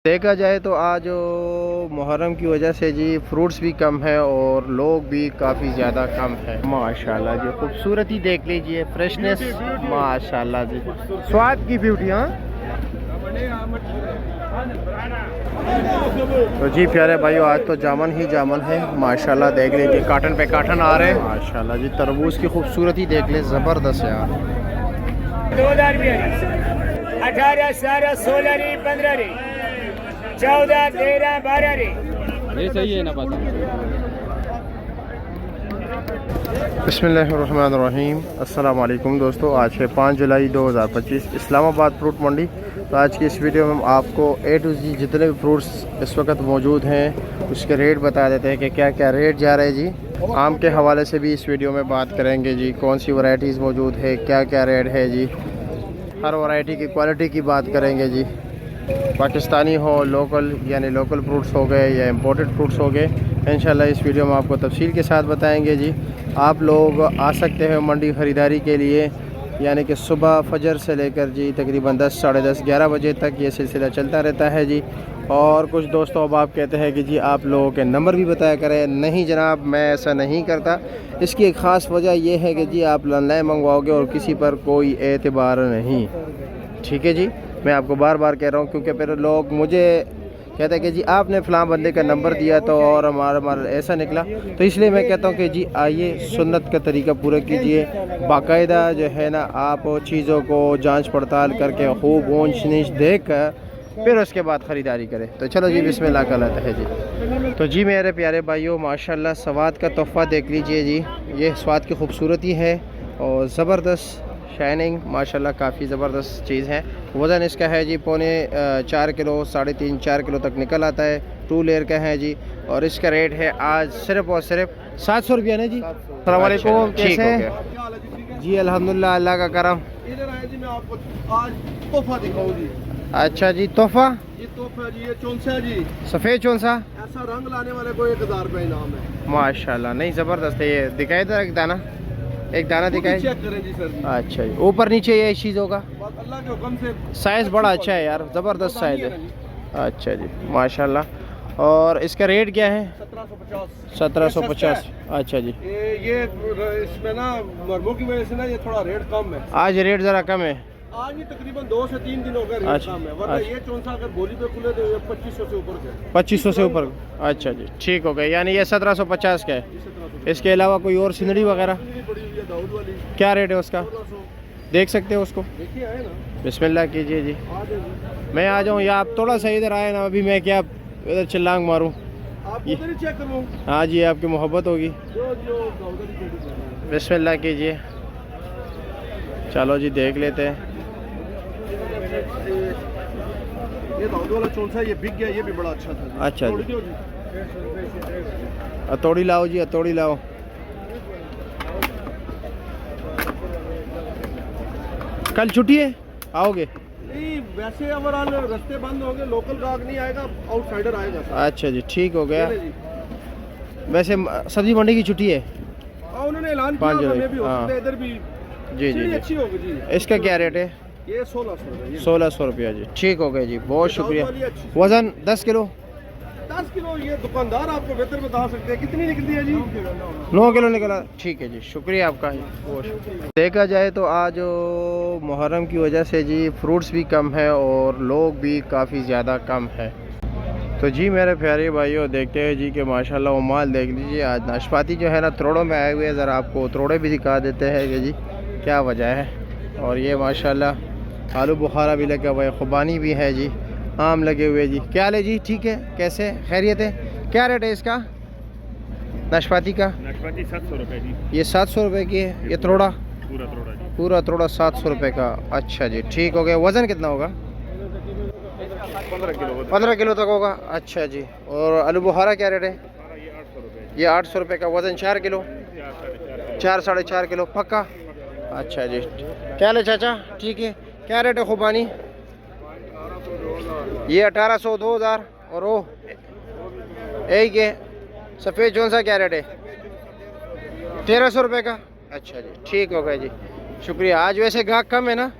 देखा जाए तो आज मुहर्रम की वजह से जी फ्रूट्स भी कम है और लोग भी काफ़ी ज़्यादा कम है। माशाल्लाह जी, खूबसूरती देख लीजिए, फ्रेशनेस माशाल्लाह जी, स्वाद की ब्यूटी। हाँ तो जी प्यारे भाइयों, आज तो जामन ही जामन है माशाल्लाह। देख लीजिए काटन पे काटन आ रहे हैं माशाल्लाह जी। तरबूज की खूबसूरती देख ले, ज़बरदस्त यार। 18, 17, 16, 15, 14, 13, 12। ये सही है ना बात। बिस्मिल्लाहिर्रहमानिर्रहीम। अस्सलाम वालेकुम दोस्तों, आज है 5 जुलाई 2025, इस्लामाबाद फ्रूट मंडी। तो आज की इस वीडियो में हम आपको A to Z जितने भी फ्रूट्स इस वक्त मौजूद हैं उसके रेट बता देते हैं कि क्या क्या रेट जा रहे हैं जी। आम के हवाले से भी इस वीडियो में बात करेंगे जी, कौन सी वैरायटीज़ मौजूद है, क्या क्या रेट है जी। हर वैरायटी की क्वालिटी की बात करेंगे जी। पाकिस्तानी हो, लोकल यानी लोकल फ्रूट्स हो गए या इम्पोर्टेड फ्रूट्स हो गए, इंशाल्लाह इस वीडियो में आपको तफसील के साथ बताएंगे जी। आप लोग आ सकते हैं मंडी ख़रीदारी के लिए, यानी कि सुबह फजर से लेकर जी तकरीबन 10, साढ़े 10, 11 बजे तक ये सिलसिला चलता रहता है जी। और कुछ दोस्तों अब आप कहते हैं कि जी आप लोगों के नंबर भी बताया करें। नहीं जनाब, मैं ऐसा नहीं करता। इसकी एक ख़ास वजह यह है कि जी आप ऑनलाइन मंगवाओगे और किसी पर कोई एतबार नहीं, ठीक है जी। मैं आपको बार बार कह रहा हूँ, क्योंकि फिर लोग मुझे कहते हैं कि जी आपने फ़लाँ बंदे का नंबर दिया तो और हमारा ऐसा निकला। तो इसलिए मैं कहता हूँ कि जी आइए सुन्नत का तरीका पूरा कीजिए, बाकायदा जो है ना आप चीज़ों को जांच पड़ताल करके खूब ऊंच नीच देख कर फिर उसके बाद ख़रीदारी करें। तो चलो जी बिस्मिल्लाह का लाता है जी। तो जी मेरे प्यारे भाइयों, माशाल्लाह स्वाद का तोहफ़ा देख लीजिए जी। ये स्वाद की खूबसूरती है और ज़बरदस्त शाइनिंग माशाल्लाह, काफ़ी ज़बरदस्त चीज़ है। वज़न इसका है जी 4 किलो, 3.5 4 किलो तक निकल आता है। 2 लेयर का है जी। और इसका रेट है आज सिर्फ़ और सिर्फ 700 रुपया ना जी। अस्सलाम वालेकुम, कैसे हैं जी? अल्हम्दुलिल्लाह, अल्लाह का करम। इधर आए जी, मैं आपको आज तोहफा दिखाऊं जी। अच्छा जी, तोहफ़ा ये तोहफा जी, ये चौंसा जी, सफ़ेद चौंसा, ऐसा रंग लाने वाले को 1000 रुपये इनाम है माशाल्लाह। नहीं ज़बरदस्त है ये। दिखाए तो एक दाना दिखाए। चेक करें जी सर जी। अच्छा जी, ऊपर नीचे ये इस चीज़ होगा। बस अल्लाह के हुक्म से साइज़ बड़ा अच्छा है यार, ज़बरदस्त साइज़ है। अच्छा जी माशाल्लाह। और इसका रेट क्या है? 1750। 1750। अच्छा जी, ये इसमें ना मरमों की वजह से ना ये थोड़ा रेट कम है। आज रेट ज़रा कम है। आज ही तकरीबन 2 से 3 दिन हो गए रेट अच्छा, कम है, वरना अच्छा। ये चौंसा अगर बोली पे खुले तो ये 2500 से ऊपर है। 2500 से ऊपर। अच्छा जी, ठीक हो गया। यानी ये 1750 का है। 1750 इसके अलावा कोई और सिंदड़ी वगैरह पड़ी हुई है, दाऊद वाली क्या रेट है उसका? 1600। देख सकते हो उसको? देखिए आए ना, बिस्मिल्लाह कीजिए जी। आ जाए जी। मैं आ जाऊँ या आप थोड़ा सा इधर आए ना, अभी मैं क्या इधर चिल्लांग मारूँ? आप उधर ही चेक करो हाँ जी, आपकी मोहब्बत होगी। जो दाऊद वाली पेटी है। बिस्मिल्लाह कीजिए। चलो जी देख लेते हैं। ये दाऊद वाला चौंसा ये बिक गया, ये भी बड़ा अच्छा था जी। अच्छा जी। तोड़ दो जी। हथौड़ी लाओ जी, हथौड़ी लाओ। कल छुट्टी है, आओगे? नहीं वैसे ओवरऑल रास्ते बंद होंगे, लोकल ग्राहक नहीं आएगा, आउटसाइडर आएगा सर। अच्छा जी, ठीक हो गया। चले जी। वैसे सब्जी मंडी की छुट्टी है हाँ उन्होंने ऐलान 5 किया, जुलाई। हमें भी हो हाँ। सकता है इधर भी जी जी सीढ़ी जी। अच्छी होगी जी। इसका क्या रेट है? ये 1600 रुपये, ये 1600 रुपया जी। ठीक हो गया जी, बहुत शुक्रिया। दाऊद वाली अच्छी। वज़न 10 किलो? 10 किलो ये दुकानदार आपको बेहतर बता सकते हैं कितनी निकलती है जी। 9 किलो निकला। ठीक है जी, शुक्रिया आपका। बहुत शुक्रिया। देखा जाए तो आज मुहर्रम की वजह से जी फ्रूट्स भी कम है और लोग भी काफ़ी ज़्यादा कम है। तो जी मेरे प्यारे भाइयों, देखते हैं जी कि माशाल्लाह वो माल देख लीजिए। आज नाशपाती जो है ना त्रोड़ों में आए हुए हैं। ज़रा आपको त्रोड़े भी दिखा देते हैं कि जी क्या वजह है। और ये माशाल्लाह आलू बुखारा भी लगा हुआ है, खुबानी भी है जी, आम लगे हुए जी। क्या हाल है जी? ठीक है, कैसे खैरियत है? क्या रेट है इसका नाशपाती का? नाशपाती 700 रुपये जी। ये 700 रुपये की है। ये त्रोड़ा पूरा तोड़ा जी। पूरा त्रोड़ा 700 रुपये का। अच्छा जी, ठीक हो गया। वज़न कितना होगा? 15 किलो। 15 किलो तक होगा। अच्छा जी। और आलू बुखारा क्या रेट है? ये 800 रुपये। ये 800 रुपये का। वज़न 4 किलो, 4 साढ़े 4 किलो पक्का। अच्छा जी, क्या हाल है चाचा? ठीक है। क्या रेट है खुबानी? ये 1800, 2000। और वो एक है सफ़ेद चौंसा क्या रेट है? 1300 रुपये का। अच्छा जी, ठीक हो गया जी, शुक्रिया। आज वैसे गाहक कम है ना?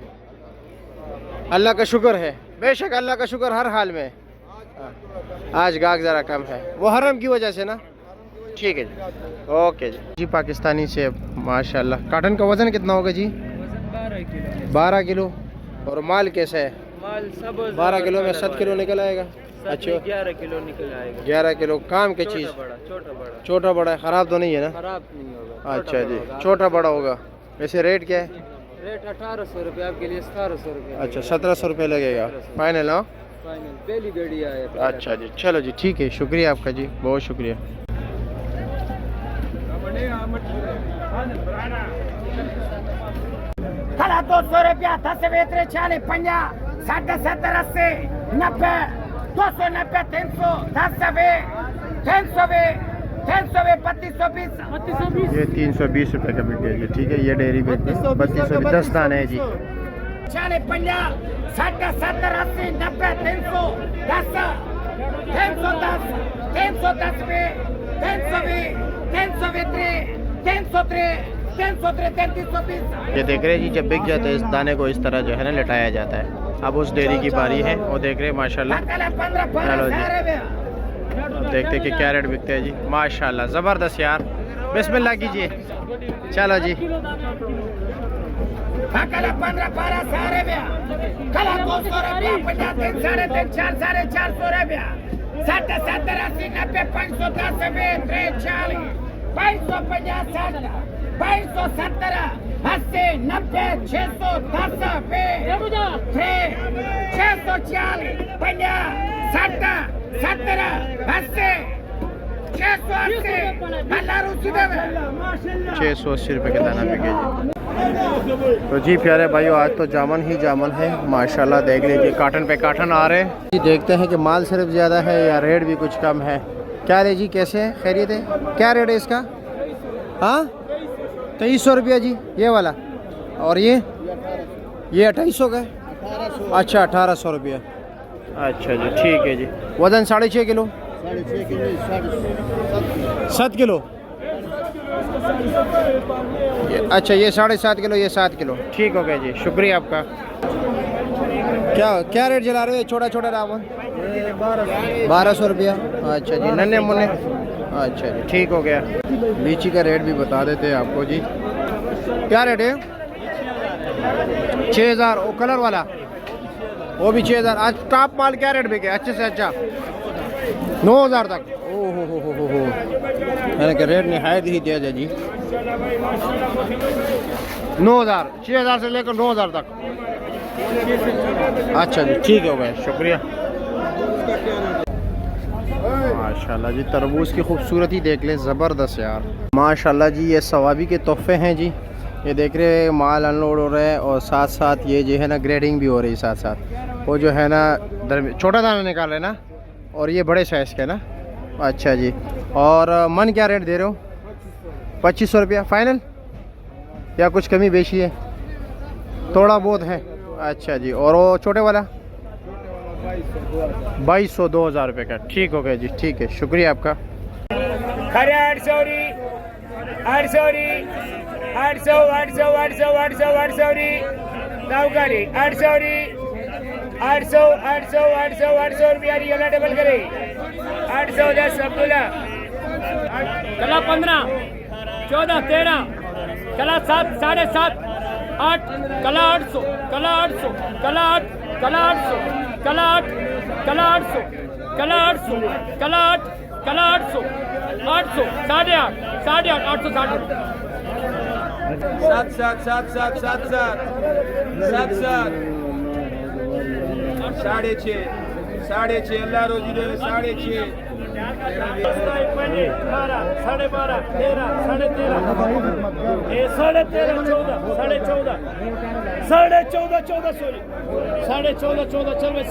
अल्लाह का शुक्र है, बेशक अल्लाह का शुक्र हर हाल में। आज गाहक ज़रा कम है, वो हरम की वजह से ना। ठीक है जी, ओके जी। जी पाकिस्तानी सेब माशाल्लाह। काटन का वज़न कितना होगा जी? 12 किलो। और माल कैसा है? माल सब 12 किलो में 7 किलो निकल आएगा। अच्छा 11 किलो निकल आएगा। 11 किलो। काम की चीज़? छोटा बड़ा है, ख़राब तो नहीं है ना? खराब नहीं होगा। अच्छा जी, छोटा बड़ा होगा। वैसे रेट क्या है? रेट 1800 रुपये, आपके लिए 1700 रुपये। अच्छा 1700 रुपये लगेगा फाइनल। हाँ फाइनल पहली गाड़ी आया। अच्छा जी, चलो जी ठीक है, शुक्रिया आपका जी, बहुत शुक्रिया। कला 200 रुपया 10 वेतरे 40 50 60 70 80 90 290 300 10 3220 ये 320 रुपये का बिक गया जी। ठीक है, ये डेयरी पे 3220 10 दाने है जी। 40 50 60 70 80 90 300 10 310 310 320 ये देख रहे हैं जी, जब बिक जाता है इस दाने को इस तरह जो है ना लटाया जाता है। अब उस डेयरी की बारी है, वो देख रहे हैं माशाल्लाह। चलो जी, देखते कि क्या रेट बिकते हैं जी। माशाल्लाह ज़बरदस्त यार, बिस्मिल्लाह कीजिए। चलो जी, कला 15 12 सारे में कला 200 रुपया 50 3 साढ़े 3 4 साढ़े 400 रुपया 60 70 80 90 510 40 550 60 570 80 90 610 640 50 60 70 80 680 अल्लाह रुचि देवे 680 रुपये का दाना बिके जी। तो जी प्यारे भाइयों, आज तो जामन ही जामन है माशाल्लाह। देख लीजिए काटन पे काटन आ रहे हैं जी। देखते हैं कि माल सिर्फ ज़्यादा है या रेट भी कुछ कम है। क्या रे जी, कैसे है? खैरियत है? क्या रेट है इसका? हाँ 2300 रुपया जी ये वाला। और ये 2800 का है। अच्छा 1800 रुपया। अच्छा जी ठीक है जी। वज़न 6.5 किलो 7 किलो। अच्छा ये 7.5 किलो, ये 7 किलो। ठीक हो गया जी, शुक्रिया आपका। क्या रेट जला रहे हो? छोटा छोटा रावण 1200 रुपया। अच्छा जी, नन्हे मुन्ने। अच्छा जी ठीक हो गया। लीची का रेट भी बता देते हैं आपको जी। क्या रेट है? 6000। वो कलर वाला वो भी 6000। आज टॉप माल क्या रेट बिके अच्छे से अच्छा? 9000 तक। ओहो हो मैंने कहा रेट नहायत ही तेज है जी। 9000 6000 से लेकर 9000 तक। अच्छा जी ठीक हो गया, शुक्रिया। माशाल्लाह जी, तरबूज की खूबसूरती देख ले, ज़बरदस्त यार माशाल्लाह जी। ये सवाबी के तोहफे हैं जी। ये देख रहे हैं माल अनलोड हो रहा है और साथ साथ ये जो है ना ग्रेडिंग भी हो रही है साथ साथ। वो जो है ना छोटा दाना निकाल रहे हैं ना, और ये बड़े साइज़ के ना। अच्छा जी, और मन क्या रेट दे रहे हो? 2500 रुपया फाइनल या कुछ कमी बेची है? थोड़ा बहुत है। अच्छा जी, और वो छोटे वाला 2200 2000 रुपये का। ठीक हो गया जी, ठीक है, शुक्रिया आपका। खरे 800 री 800 री 800 800 800 800 800 री नौकरी 800 री 800 800 800 800 रुपया री वाला डबल करे 810 अब्दुल्ला। कला 15 14 13 कला 7 7.5 8 कला 800 कला 800 कला 8 कला 800 कला 8 कला 800 कला 800 कला 8 कला 800 800 8.5 8.5 860 7 7 7 7 7 7 7 6.5 6.5 अल्लाह रोजी दे 6.5 12 12.5 13 13 14 14 14 14 चल मैं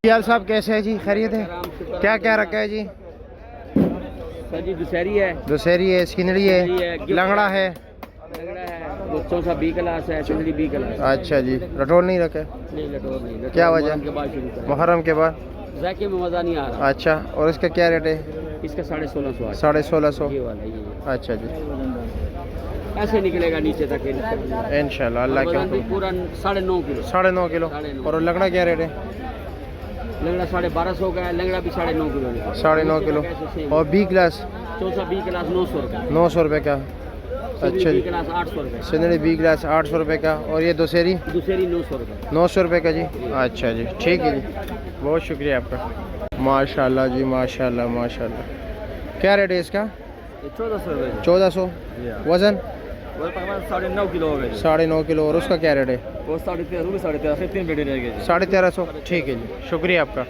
यार साहब कैसे है जी? खैरियत है? क्या क्या रखा है जी? सर जी दुशहरी है, दुशहरी है, स्किनड़ी है, लंगड़ा है। लंगड़ा है, वो चौसा बी क्लास है, सिंदड़ी बी क्लास। अच्छा जी, रटोल नहीं रखे? नहीं लटोर नहीं, लटोर क्या वजह? मुहर्रम के बाद शुरू करें। मुहर्रम के बाद? जाके में मज़ा नहीं आ रहा। अच्छा, और इसका क्या रेट है? इसका 1650 है। 1650। ये वाला ये अच्छा जी, ऐसे निकलेगा नीचे तक इंशाल्लाह अल्लाह के वजन भी हुक्म। पूरा 9.5 किलो। 9.5 किलो। 9.5। और लंगड़ा क्या रेट है? लंगड़ा 1250 का है, लंगड़ा भी 9.5 किलो है। 9.5 किलो। और B class? Chausa B class 900 रुपये। 900 रुपये का। अच्छा बी जी, क्लास 800 रुपये। सिंदड़ी बी क्लास 800 रुपये का। और ये दुशहरी? दूसरी 900 रुपये। 900 रुपये का जी। अच्छा जी, ठीक है जी, बहुत शुक्रिया आपका। माशाल्लाह जी, माशाल्लाह माशाल्लाह। क्या रेट है इसका? 1400 रुपये। 1400। वज़न? वो तकरीबन 9.5 किलो हो गए। 9.5 किलो। और उसका क्या रेट है? वो 13.5 से 3 पेटी रह गए। 1350। ठीक है जी, शुक्रिया आपका।